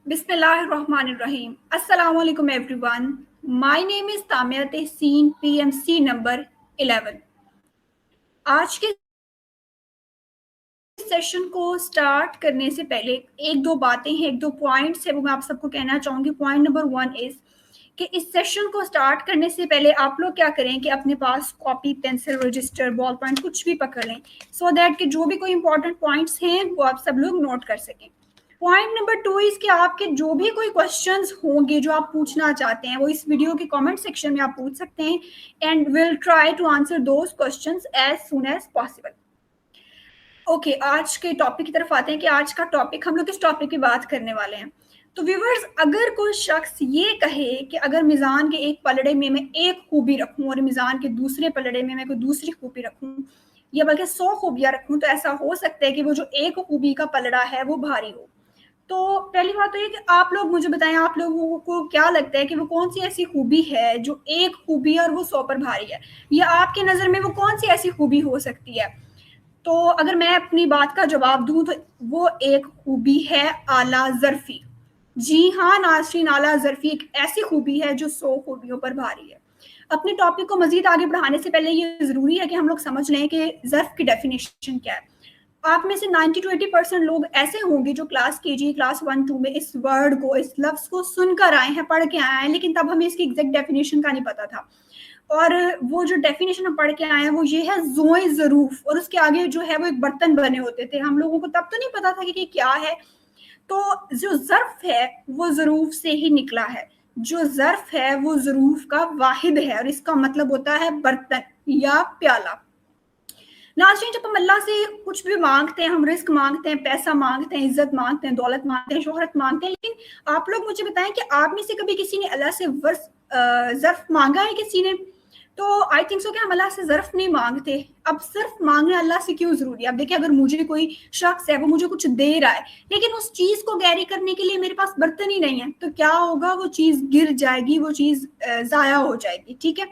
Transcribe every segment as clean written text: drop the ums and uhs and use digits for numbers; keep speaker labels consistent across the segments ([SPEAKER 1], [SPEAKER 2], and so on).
[SPEAKER 1] Bismillahirrahmanirrahim. Assalamu alaikum everyone. My name is Tamia Tehseen, PMC number 11. आज के session को start करने से पहले एक दो बातें हैं, एक दो पॉइंट्स है, वो मैं आप सबको कहना चाहूँगी. पॉइंट नंबर 1 इज़ कि इस सेशन को स्टार्ट करने से पहले आप लोग क्या करें कि अपने पास copy, pencil, register, ball point कुछ भी पकड़ लें, सो दैट कि जो भी कोई इंपॉर्टेंट पॉइंट्स हैं वो आप सब लोग नोट कर सकें. पॉइंट नंबर 2 इज कि आपके जो भी कोई क्वेश्चंस होंगे जो आप पूछना चाहते हैं वो इस वीडियो के कमेंट सेक्शन में आप पूछ सकते हैं, and will try to answer those questions as soon as possible. Okay, आज के टॉपिक की तरफ आते हैं कि आज का टॉपिक, हम लोग किस टॉपिक की बात करने वाले हैं. तो व्यूअर्स, अगर कोई शख्स ये कहे कि अगर मिज़ान के एक पलड़े में मैं एक खूबी रखूं और मिज़ान के दूसरे पलड़े में मैं कोई दूसरी खूबी रखूं या बल्कि 100 खूबियां रखूं, तो ऐसा हो सकता है कि वो जो एक खूबी का पलड़ा है वो भारी हो. तो पहली बात तो ये कि आप लोग मुझे बताएं, आप लोगों को क्या लगता है कि वो कौन सी ऐसी खूबी है जो एक खूबी है और वो 100 पर भारी है, या आपके नज़र में वो कौन सी ऐसी खूबी हो सकती है. तो अगर मैं अपनी बात का जवाब दूं तो वो एक खूबी है आला ज़र्फ़ी. जी हाँ नाज़रीन, आला ज़र्फ़ी एक ऐसी खूबी है जो 100 खूबियों पर भारी है. अपने टॉपिक को मज़ीद आगे बढ़ाने से पहले ये ज़रूरी है कि हम लोग समझ लें कि ज़र्फ़ की डेफिनेशन क्या है. आप में से 90 to 80% लोग ऐसे होंगे जो क्लास केजी, क्लास 1-2 में इस वर्ड को, इस लफ्ज़ को सुनकर आए हैं, पढ़ के आए हैं, लेकिन तब हमें इसकी एग्जैक्ट डेफिनेशन का नहीं पता था. और वो जो डेफिनेशन हम पढ़ के आए हैं वो ये है ज़ोए ज़रूफ, और उसके आगे जो है वो एक बर्तन बने होते थे. हम लोगों को तब तो नहीं पता था कि क्या है. तो जो ज़र्फ़ है वो ज़रूफ से ही निकला है. जो ज़र्फ़ है वो ज़रूफ का वाहिद है और इसका मतलब होता है बर्तन या प्याला. नाज़रीन, जब हम अल्लाह से कुछ भी मांगते हैं, हम रिस्क मांगते हैं, पैसा मांगते हैं, इज्जत मांगते हैं, दौलत मांगते हैं, शोहरत मांगते हैं, लेकिन आप लोग मुझे बताएं कि आप में से कभी किसी ने अल्लाह से ज़र्फ मांगा है किसी ने? तो आई थिंक सो कि हम अल्लाह से ज़र्फ नहीं मांगते. अब सिर्फ मांगना अल्लाह से क्यों ज़रूरी है? अब देखिए, अगर मुझे कोई शख्स है वो मुझे कुछ दे रहा है, लेकिन उस चीज़ को कैरी करने के लिए मेरे पास बर्तन ही नहीं है, तो क्या होगा? वो चीज़ गिर जाएगी, वो चीज़ ज़ाया हो जाएगी. ठीक है,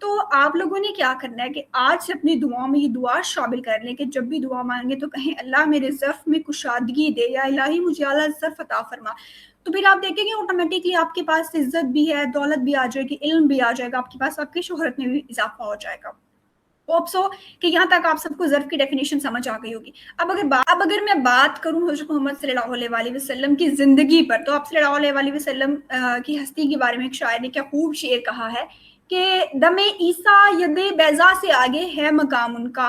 [SPEAKER 1] तो आप लोगों ने क्या करना है कि आज से अपनी दुआओं में ये दुआ शामिल कर लें कि जब भी दुआ मांगे तो कहें अल्लाह मेरे ज़र्फ़ में कुशादगी दे, या इलाही मुझे आला ज़र्फ़ अता फरमा. तो फिर आप देखेंगे ऑटोमेटिकली आपके पास इज्जत भी है, दौलत भी आ जाएगी, इल्म भी आ जाएगा आपके पास, आपकी शोहरत में भी इजाफा हो जाएगा. होप सो कि यहाँ तक आप सबको ज़र्फ़ की डेफिनेशन समझ आ गई होगी. अब अगर मैं बात करूँ हज़रत मोहम्मद सल्लल्लाहु अलैहि वसल्लम की ज़िंदगी पर, तो आप सल्लल्लाहु अलैहि वसल्लम की हस्ती के बारे में एक शायर ने क्या खूब शेर कहा है कि दमे ईसा यदे बैज़ा से आगे है मकाम उनका,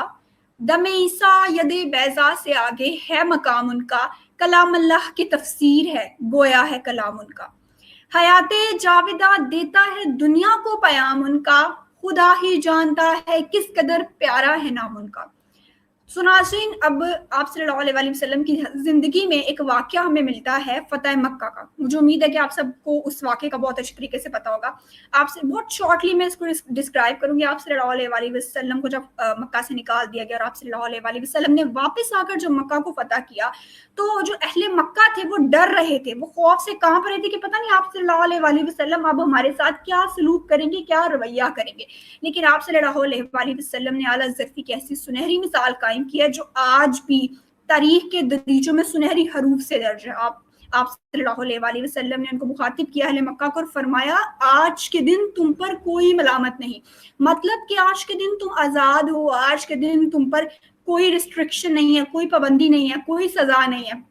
[SPEAKER 1] दमे ईसा यदे बैज़ा से आगे है मकाम उनका, कलाम अल्लाह की तफसीर है, गोया है कलाम उनका. हयाते जाविदा देता है दुनिया को पयाम उनका, खुदा ही जानता है किस कदर प्यारा है नाम उनका. सो नाज़रीन, अब आप सल्लल्लाहु अलैहि वसल्लम की ज़िंदगी में एक वाक़या हमें मिलता है फ़तह मक्का का. मुझे उम्मीद है कि आप सबको उस वाक़ये का बहुत अच्छे तरीके से पता होगा. आपसे बहुत शॉर्टली मैं इसको डिस्क्राइब करूँगी. आप सल्लल्लाहु अलैहि वसल्लम को जब मक्का से निकाल दिया गया और आप सल्लल्लाहु अलैहि वसल्लम ने वापस आकर जब मक्का को फ़तह किया, तो जो अहले मक्का थे वो डर रहे थे, वो खौफ से काँप रहे थे कि पता नहीं आप सल्लल्लाहु अलैहि वसल्लम अब हमारे साथ क्या सलूक करेंगे, क्या रवैया करेंगे. लेकिन आप सल्लल्लाहु अलैहि वसल्लम ने आला ज़र्फ़ी की ऐसी सुनहरी मिसाल कायम की है जो आज भी तारीख के दरीचों में सुनहरी हरूफ से दर्ज है. आप सल्लल्लाहु अलैहि वसल्लम ने उनको मुखातिब किया अहले मक्का को और फरमाया, आज के दिन तुम पर कोई मलामत नहीं. मतलब कि आज के दिन तुम आज़ाद हो, आज के दिन तुम पर कोई रिस्ट्रिक्शन नहीं है, कोई पाबंदी नहीं है, कोई सज़ा नहीं है.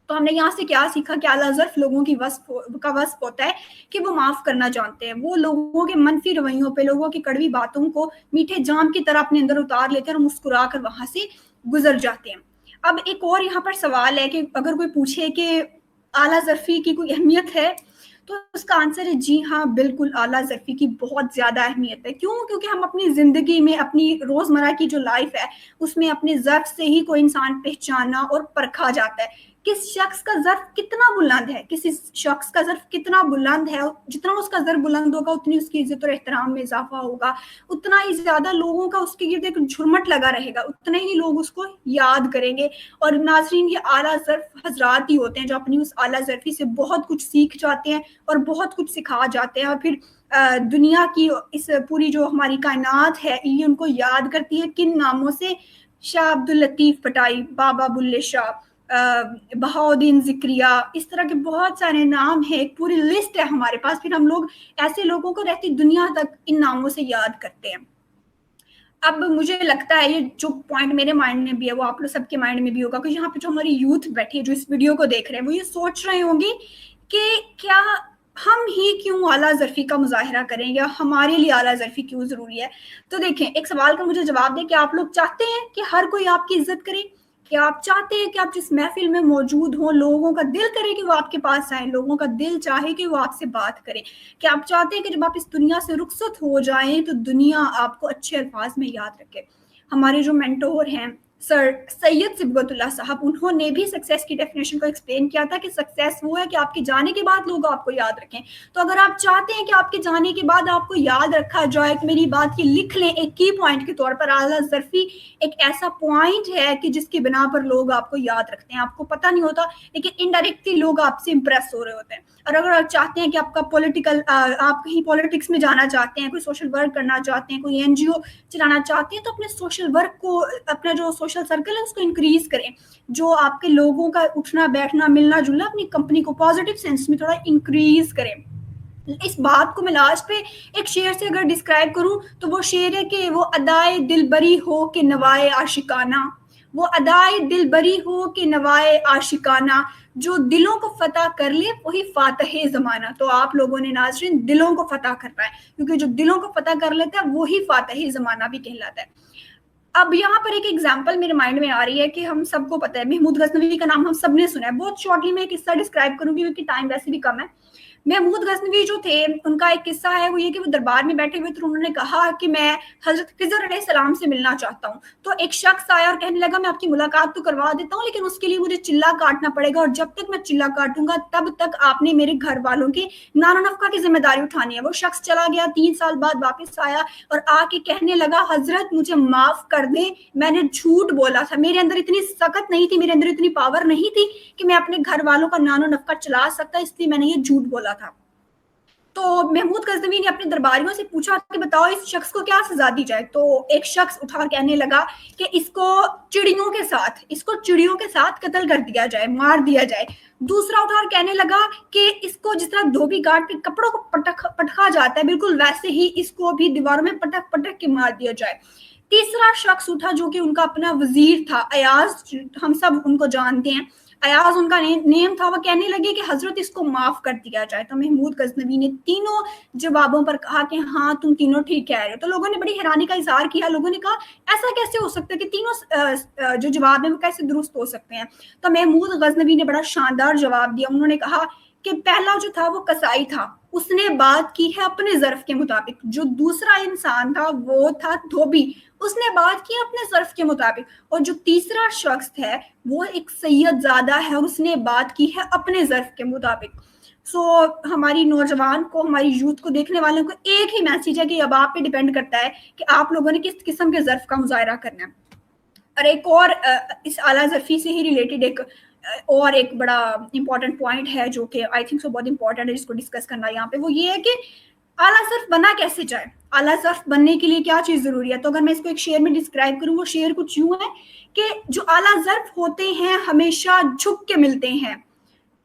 [SPEAKER 1] तो हमने यहाँ से क्या सीखा कि आला ज़र्फ़ लोगों की का वस्फ़ होता है कि वो माफ़ करना जानते हैं. वो लोगों के मनफी रवैयों पे, लोगों की कड़वी बातों को मीठे जाम की तरह अपने अंदर उतार लेते हैं और मुस्कुरा कर वहाँ से गुजर जाते हैं. अब एक और यहाँ पर सवाल है कि अगर कोई पूछे कि आला ज़र्फ़ी की कोई अहमियत है, तो उसका आंसर है जी हाँ, बिल्कुल आला ज़र्फ़ी की बहुत ज़्यादा अहमियत है. क्यों? क्योंकि हम अपनी ज़िंदगी में, अपनी रोज़मर्रा की जो लाइफ है उसमें अपने ज़र्फ़ से ही कोई इंसान पहचाना और परखा जाता है. किस शख्स का ज़र्फ़ कितना बुलंद है, किसी शख्स का ज़र्फ़ कितना बुलंद है, जितना उसका ज़र्फ़ बुलंद होगा उतनी उसकी इज़्ज़त और एहतराम में इज़ाफ़ा होगा, उतना ही ज़्यादा लोगों का उसके गिर्द एक झुरमट लगा रहेगा, उतने ही लोग उसको याद करेंगे. और नाज़रीन, ये आला ज़र्फ़ हज़रात ही होते हैं जो अपनी उस आला ज़र्फ़ी से बहुत कुछ सीख जाते हैं और बहुत कुछ सिखा जाते हैं, और फिर दुनिया की इस पूरी जो हमारी कायनात है ये उनको याद करती है. किन नामों से? शाह अब्दुल लतीफ़ पटाई, बाबा बुल्ले शाह, बहाउद्दीन ज़िक्रिया, इस तरह के बहुत सारे नाम हैं, एक पूरी लिस्ट है हमारे पास। फिर हम लोग ऐसे लोगों को रहती दुनिया तक इन नामों से याद करते हैं। अब मुझे लगता है ये जो पॉइंट मेरे माइंड में भी है वो आप लोग सबके माइंड में भी होगा कि यहाँ पे जो हमारी यूथ बैठी है जो इस वीडियो को देख रहे हैं वो ये सोच रहे होंगे कि क्या हम ही क्यों आला ज़रफ़ी का मुज़ाहिरा करें या हमारे लिए आला ज़रफ़ी क्यों ज़रूरी है। तो देखें, एक सवाल का मुझे जवाब दें कि आप लोग चाहते हैं कि हर कोई आपकी इज्जत करे? क्या आप चाहते हैं कि आप जिस महफिल में मौजूद हों लोगों का दिल करे कि वो आपके पास आए, लोगों का दिल चाहे कि वो आपसे बात करें? क्या आप चाहते हैं कि जब आप इस दुनिया से रुखसत हो जाएं तो दुनिया आपको अच्छे अल्फाज में याद रखे? हमारे जो मेंटोर हैं सर सैयद सिबगतुल्लाह साहब, उन्होंने भी सक्सेस की डेफिनेशन को एक्सप्लेन किया था कि सक्सेस वो है कि आपके जाने के बाद लोग आपको याद रखें। तो अगर आप चाहते हैं कि आपके जाने के बाद आपको याद रखा जाए, तो मेरी बात की लिख लें एक की पॉइंट के तौर पर, आला ज़रफ़ी एक ऐसा पॉइंट है कि जिसकी बिना पर लोग आपको याद रखते हैं। आपको पता नहीं होता लेकिन इनडायरेक्टली लोग आपसे इंप्रेस हो रहे होते हैं। और अगर आप चाहते हैं कि आपका आप कहीं पॉलिटिक्स में जाना चाहते हैं, कोई सोशल वर्क करना चाहते हैं, कोई एनजीओ चलाना चाहते हैं, तो अपने सोशल वर्क को, अपना जो सोशल सर्कल है उसको इंक्रीज करें। जो आपके लोगों का उठना बैठना मिलना जुलना, अपनी कंपनी को पॉजिटिव सेंस में थोड़ा इंक्रीज करें। इस बात को मैं लास्ट पे एक शेर से अगर डिस्क्राइब करूं तो वो शेर है कि वो अदाए दिलबरी हो के नवाए आशिकाना, वो अदाए दिलबरी हो के नवाए आशिकाना, जो दिलों को फतह कर ले वही फातह ज़माना। तो आप लोगों ने नाज़रीन दिलों को फतह करना है, क्योंकि जो दिलों को फतह कर लेता है वही फातह ज़माना भी कहलाता है। अब यहाँ पर एक एग्जांपल मेरे माइंड में आ रही है कि हम सबको पता है महमूद गजनवी का नाम हम सब ने सुना है। बहुत शॉर्टली मैं एक किस्सा डिस्क्राइब करूंगी क्योंकि टाइम वैसे भी कम है। महमूद गजनवी जो थे उनका एक किस्सा है, वो ये कि वो दरबार में बैठे हुए थे, उन्होंने कहा कि मैं हजरत खिज़र अलैहिस्सलाम से मिलना चाहता हूँ। तो एक शख्स आया और कहने लगा मैं आपकी मुलाकात तो करवा देता हूँ लेकिन उसके लिए मुझे चिल्ला काटना पड़ेगा, और जब तक मैं चिल्ला काटूंगा तब तक आपने मेरे घर वालों की नानो नफका की जिम्मेदारी उठानी है। वो शख्स चला गया, 3 साल बाद वापस आया और आके कहने लगा हजरत मुझे माफ कर दें, मैंने झूठ बोला था, मेरे अंदर इतनी सकत नहीं थी, मेरे अंदर इतनी पावर नहीं थी कि मैं अपने घर वालों का नानो नफका चला सकता, इसलिए मैंने ये झूठ बोला था। तो महमूद गजनवी ने अपने दरबारियों से पूछा कि बताओ इस शख्स को क्या सजा दी जाए। तो एक शख्स उठा कहने लगा कि इसको चिड़ियों के साथ कत्ल कर दिया जाए, मार दिया जाए। दूसरा उठा कहने लगा कि इसको जिस तरह धोबी घाट के कपड़ों को पटका जाता है बिल्कुल वैसे ही इसको भी दीवारों में पटक पटक के मार दिया जाए। तीसरा शख्स उठा जो कि उनका अपना वजीर था, अयाज, हम सब उनको जानते हैं, अयाज उनका नेम था। वो कहने लगे कि हजरत इसको माफ कर दिया जाए। तो महमूद गजनवी ने तीनों जवाबों पर कहा कि हाँ तुम तीनों ठीक कह रहे हो। तो लोगों ने बड़ी हैरानी का इजहार किया, लोगों ने कहा ऐसा कैसे हो सकता है कि तीनों जो जवाब है वो कैसे दुरुस्त हो सकते हैं। तो महमूद गजनवी ने बड़ा शानदार जवाब दिया। उन्होंने कहा कि पहला जो था वो कसाई था, उसने बात की है अपने ज़र्फ के मुताबिक। जो दूसरा इंसान था वो था धोबी, उसने बात की अपने ज़र्फ के मुताबिक। और जो तीसरा शख्स है वो एक सैयदजादा है, उसने बात की है अपने ज़र्फ के मुताबिक। हमारी नौजवान को, हमारी यूथ को, देखने वालों को एक ही मैसेज है कि अब आप पे डिपेंड करता है कि आप लोगों ने किस किस्म के ज़र्फ का मुजाहरा करना है। और एक और इस आला ज़रफ़ी से ही रिलेटेड एक बड़ा इंपॉर्टेंट पॉइंट है जो कि आई थिंक सो बहुत इंपॉर्टेंट है जिसको डिस्कस करना यहाँ पे, वो ये है कि आला ज़र्फ़ बना कैसे जाए, आला ज़र्फ़ बनने के लिए क्या चीज़ ज़रूरी है। तो अगर मैं इसको एक शेर में डिस्क्राइब करूँ, वो शेर कुछ यूँ है कि जो आला ज़र्फ़ होते हैं हमेशा झुक के मिलते हैं,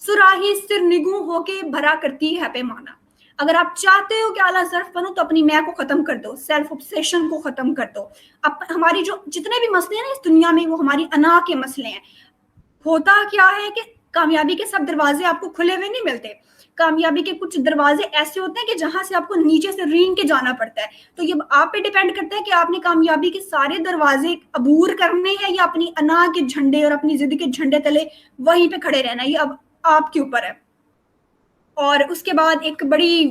[SPEAKER 1] सुराही सिर निगू होके भरा करती है पैमाना। अगर आप चाहते हो कि आला ज़र्फ़ बनो तो अपनी मैं को ख़त्म कर दो, सेल्फ ऑब्सेशन को ख़त्म कर दो। अब हमारी जो जितने भी मसले हैं ना इस दुनिया में वो हमारी अना के मसले हैं। होता क्या है कि कामयाबी के सब दरवाजे आपको खुले हुए नहीं मिलते। कामयाबी के कुछ दरवाजे ऐसे होते हैं कि जहां से आपको नीचे से रींग के जाना पड़ता है। तो ये आप पे डिपेंड करता है कि आपने कामयाबी के सारे दरवाजे अबूर करने हैं या अपनी अना के झंडे और अपनी जिद के झंडे तले वहीं पे खड़े रहना है। ये अब आपके ऊपर है। और उसके बाद एक बड़ी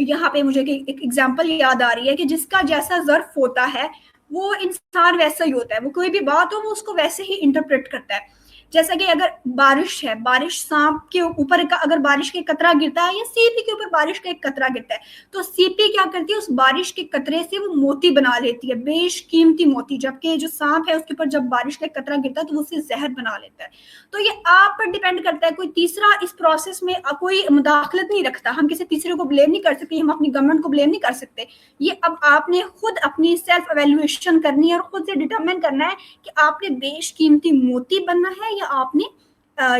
[SPEAKER 1] यहाँ पे मुझे एक एग्जाम्पल याद आ रही है कि जिसका जैसा ज़र्फ होता है वो इंसान वैसा ही होता है। वो कोई भी बात हो वो उसको वैसे ही इंटरप्रेट करता है। जैसा कि अगर बारिश है, बारिश सांप के ऊपर का अगर बारिश के कतरा गिरता है या सीपी के ऊपर बारिश का एक कतरा गिरता है तो सीपी क्या करती है, उस बारिश के कतरे से वो मोती बना लेती है, बेशकीमती मोती। जबकि जो सांप है उसके ऊपर जब बारिश का कतरा गिरता है तो वो उससे जहर बना लेता है। तो ये आप पर डिपेंड करता है। कोई तीसरा इस प्रोसेस में कोई मुदाखलत नहीं रखता। हम किसी तीसरे को ब्लेम नहीं कर सकते, हम अपनी गवर्नमेंट को ब्लेम नहीं कर सकते। ये अब आपने खुद अपनी सेल्फ एवेल्युएशन करनी है और खुद से डिटरमिन करना है कि आपने बेशकीमती मोती बनना है یا آپ نے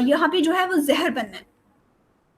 [SPEAKER 1] یہاں پہ جو ہے وہ زہر بننا ہے.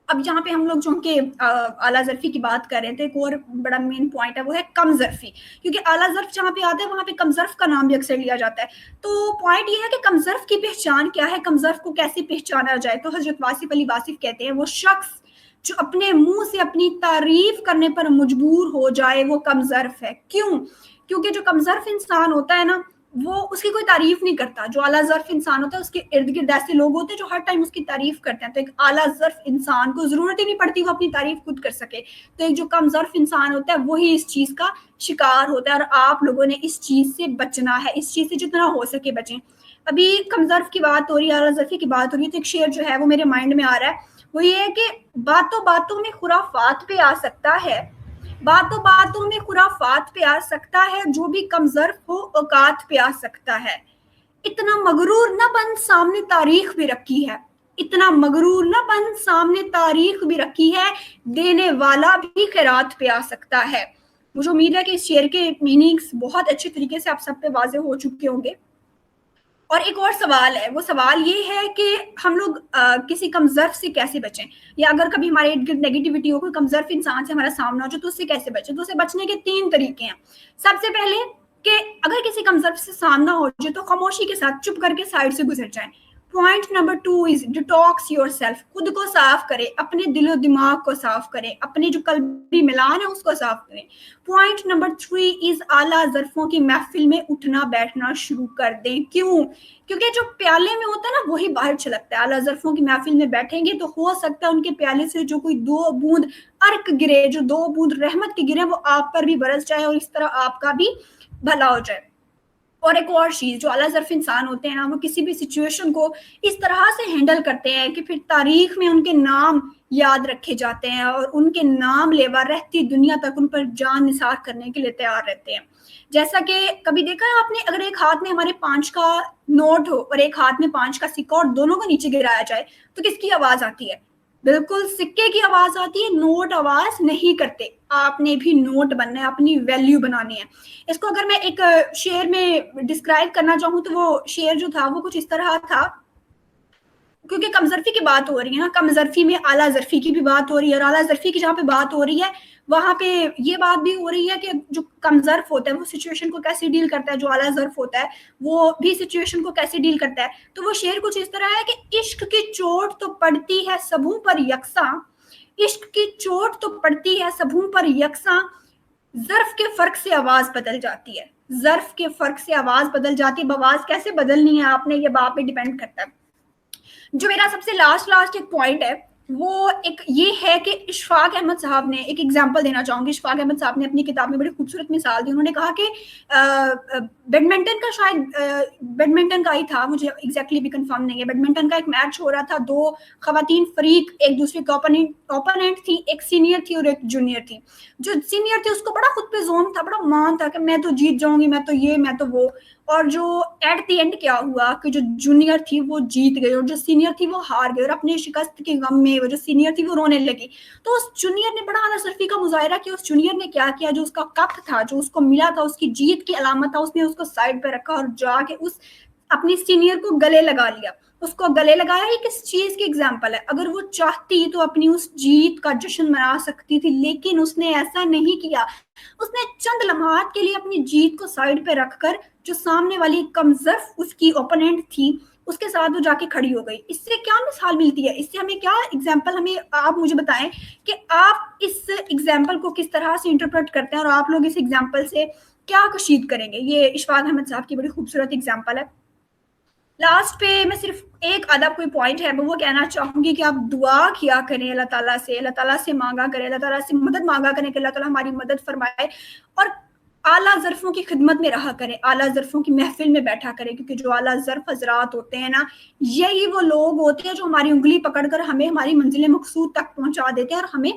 [SPEAKER 1] اب یہاں پہ ہم لوگ جو کہ اعلیٰ ظرفی کی بات کر رہے تھے، ایک اور بڑا مین پوائنٹ ہے وہ ہے کم ظرفی، کیونکہ اعلیٰ ظرف جہاں پہ آتا ہے وہاں پہ کم ظرف کا نام بھی اکثر لیا جاتا ہے. تو پوائنٹ یہ ہے کہ کم ظرف کی پہچان کیا ہے، کم ظرف کو کیسے پہچانا جائے. تو حضرت واصف علی واصف کہتے ہیں وہ شخص جو اپنے منہ سے اپنی تعریف کرنے پر مجبور ہو جائے وہ کم ظرف ہے. کیوں؟ کیونکہ جو کم ظرف انسان ہوتا ہے نا وہ اس کی کوئی تعریف نہیں کرتا. جو اعلیٰ ظرف انسان ہوتا ہے اس کے ارد گرد ایسے لوگ ہوتے ہیں جو ہر ٹائم اس کی تعریف کرتے ہیں. تو ایک اعلیٰ ظرف انسان کو ضرورت ہی نہیں پڑتی وہ اپنی تعریف خود کر سکے. تو ایک جو کم ظرف انسان ہوتا ہے وہی اس چیز کا شکار ہوتا ہے، اور آپ لوگوں نے اس چیز سے بچنا ہے، اس چیز سے جتنا ہو سکے بچیں. ابھی کم ظرف کی بات ہو رہی ہے، اعلیٰ ظرفی کی بات ہو رہی ہے، تو ایک شعر جو ہے وہ میرے مائنڈ میں آ رہا ہے، وہ یہ ہے کہ باتوں باتوں میں خرافات پہ آ سکتا ہے، باتوں باتوں میں خرافات پہ آ سکتا ہے، جو بھی کم ظرف ہو اوقات پہ آ سکتا ہے. اتنا مغرور نہ بن، سامنے تاریخ بھی رکھی ہے. اتنا مغرور نہ بن، سامنے تاریخ بھی رکھی ہے، دینے والا بھی خیرات پہ آ سکتا ہے. مجھے امید ہے کہ اس شعر کے میننگز بہت اچھے طریقے سے آپ سب پہ واضح ہو چکے ہوں گے. اور ایک اور سوال ہے، وہ سوال یہ ہے کہ ہم لوگ کسی کم ظرف سے کیسے بچیں، یا اگر کبھی ہمارے ارد گرد نیگیٹیوٹی ہو، کوئی کم ظرف انسان سے ہمارا سامنا ہو جائے تو اس سے کیسے بچیں. تو اسے بچنے کے 3 طریقے ہیں. سب سے پہلے کہ اگر کسی کم ظرف سے سامنا ہو جائے تو خاموشی کے ساتھ چپ کر کے سائڈ سے گزر جائیں. Point number 2 is detox your self. خود کو صاف کرے، اپنے دل و دماغ کو صاف کرے، اپنے جو قلبی ملان ہے اس کو صاف کریں. پوائنٹ نمبر 3 از اعلیٰ ظرفوں کی محفل میں اٹھنا بیٹھنا شروع کر دیں. کیوں؟ کیونکہ جو پیالے میں ہوتا ہے نا وہی باہر چھلکتا ہے. اعلیٰ ظرفوں کی محفل میں بیٹھیں گے تو ہو سکتا ہے ان کے پیالے سے جو کوئی 2 بوند ارک گرے، جو 2 بوند رحمت کی گرے، وہ آپ پر بھی برس جائے اور اس طرح آپ کا بھی بھلا ہو جائے. اور ایک اور چیز، جو اعلیٰ ظرف انسان ہوتے ہیں نا وہ کسی بھی سچویشن کو اس طرح سے ہینڈل کرتے ہیں کہ پھر تاریخ میں ان کے نام یاد رکھے جاتے ہیں، اور ان کے نام لیوا رہتی دنیا تک ان پر جان نثار کرنے کے لیے تیار رہتے ہیں. جیسا کہ کبھی دیکھا ہے آپ نے، اگر ایک ہاتھ میں ہمارے 5 کا نوٹ ہو اور ایک ہاتھ میں 5 کا سکہ اور دونوں کو نیچے گرایا جائے تو کس کی آواز آتی ہے؟ بالکل سکے کی آواز آتی ہے، نوٹ آواز نہیں کرتے. آپ نے بھی نوٹ بننا ہے، اپنی ویلیو بنانی ہے. اس کو اگر میں ایک شعر میں ڈسکرائب کرنا چاہوں تو وہ شعر جو تھا وہ کچھ اس طرح تھا، کیونکہ کم ظرفی کی بات ہو رہی ہے نا، کم ظرفی میں اعلیٰ ظرفی کی بھی بات ہو رہی ہے، اور اعلیٰ ظرفی کی جہاں پہ بات ہو رہی ہے وہاں پہ یہ بات بھی ہو رہی ہے کہ جو کم ظرف ہوتا ہے وہ سچویشن کو کیسے ڈیل کرتا ہے، جو اعلیٰ ظرف ہوتا ہے وہ بھی سچویشن کو کیسے ڈیل کرتا ہے. تو وہ شعر کچھ اس طرح ہے کہ عشق کی چوٹ تو پڑتی ہے سبھوں پر یکساں، عشق کی چوٹ تو پڑتی ہے سبھوں پر یکساں، ظرف کے فرق سے آواز بدل جاتی ہے. ظرف کے فرق سے آواز بدل جاتی ہے. آواز کیسے بدلنی ہے آپ نے، یہ باپ پہ ڈیپینڈ کرتا ہے. جو میرا سب سے لاسٹ ایک پوائنٹ ہے وہ ایک یہ ہے کہ اشفاق احمد صاحب نے ایک ایگزامپل دینا چاہوں گی. اشفاق احمد صاحب نے اپنی کتاب میں بڑی خوبصورت مثال دی. انہوں نے کہا کہ بیڈمنٹن کا، شاید بیڈمنٹن کا ہی تھا، مجھے ایگزیکٹلی بھی کنفرم نہیں ہے، بیڈمنٹن کا ایک میچ ہو رہا تھا. 2 خواتین فریق ایک دوسرے کے اوپوننٹ تھی، ایک سینئر تھی اور ایک جونیئر تھی. جو سینئر تھی اس کو بڑا خود پہ زوم تھا، بڑا مان تھا کہ میں تو جیت جاؤں گی، میں تو یہ میں تو وہ. اور جو ایٹ دی اینڈ کیا ہوا کہ جو جونیئر تھی وہ جیت گئی اور جو سینئر تھی وہ ہار گئی، اور اپنے شکست کے غم میں وہ جو سینئر تھی وہ رونے لگی. تو اس جونیئر نے بڑا اعلیٰ ظرفی کا مظاہرہ کیا. اس جونیئر نے کیا کیا، جو اس کا کپ تھا، جو اس کو ملا تھا، اس کی جیت کی علامت تھا، اس نے اس کو سائڈ پہ رکھا اور جا کے اس اپنی سینئر کو گلے لگا لیا. اس کو گلے لگایا. یہ کس چیز کی ایگزامپل ہے؟ اگر وہ چاہتی تو اپنی اس جیت کا جشن منا سکتی تھی، لیکن اس نے ایسا نہیں کیا. اس نے چند لمحات کے لیے اپنی جیت کو سائڈ پہ رکھ کر جو سامنے والی کم ظرف اس کی اوپوننٹ تھی اس کے ساتھ وہ جا کے کھڑی ہو گئی. اس سے کیا مثال ملتی ہے؟ اس سے ہمیں کیا ایگزامپل، ہمیں آپ مجھے بتائیں کہ آپ اس ایگزامپل کو کس طرح سے انٹرپریٹ کرتے ہیں اور آپ لوگ اس ایگزامپل سے کیا کشید کریں گے. یہ اشفاق احمد صاحب کی بڑی خوبصورت ایگزامپل ہے. لاسٹ پہ میں صرف ایک آدھا کوئی پوائنٹ ہے وہ کہنا چاہوں گی کہ آپ دعا کیا کریں اللہ تعالیٰ سے، اللہ تعالیٰ سے مانگا کریں، اللہ تعالیٰ سے مدد مانگا کریں کہ اللہ تعالیٰ ہماری مدد فرمائے، اور اعلیٰ ظرفوں کی خدمت میں رہا کریں، اعلیٰ ظرفوں کی محفل میں بیٹھا کریں. کیونکہ جو اعلیٰ ظرف حضرات ہوتے ہیں نا، یہی وہ لوگ ہوتے ہیں جو ہماری انگلی پکڑ کر ہمیں ہماری منزل مقصود تک پہنچا دیتے ہیں اور ہمیں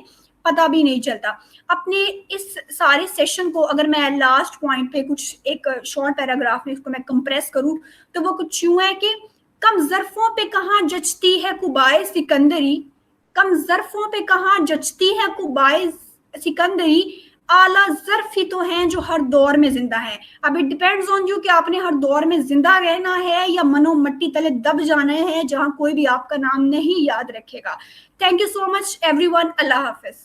[SPEAKER 1] پتہ بھی نہیں چلتا. اپنے اس سارے سیشن کو اگر میں لاسٹ پوائنٹ پہ کچھ ایک شارٹ پیراگراف میں اس کو میں کمپریس کروں تو وہ کچھ یوں ہے کہ کم ظرفوں پہ کہاں جچتی ہے قبائے سکندری، کم ظرفوں پہ کہاں جچتی ہے قبائے سکندری، आला ज़र्फ ही तो हैं जो हर दौर में जिंदा हैं. अब इट डिपेंड्स ऑन यू कि आपने हर दौर में जिंदा रहना है या मनो मट्टी तले दब जाना है जहां कोई भी आपका नाम नहीं याद रखेगा. Thank you so much everyone. Allah Hafiz.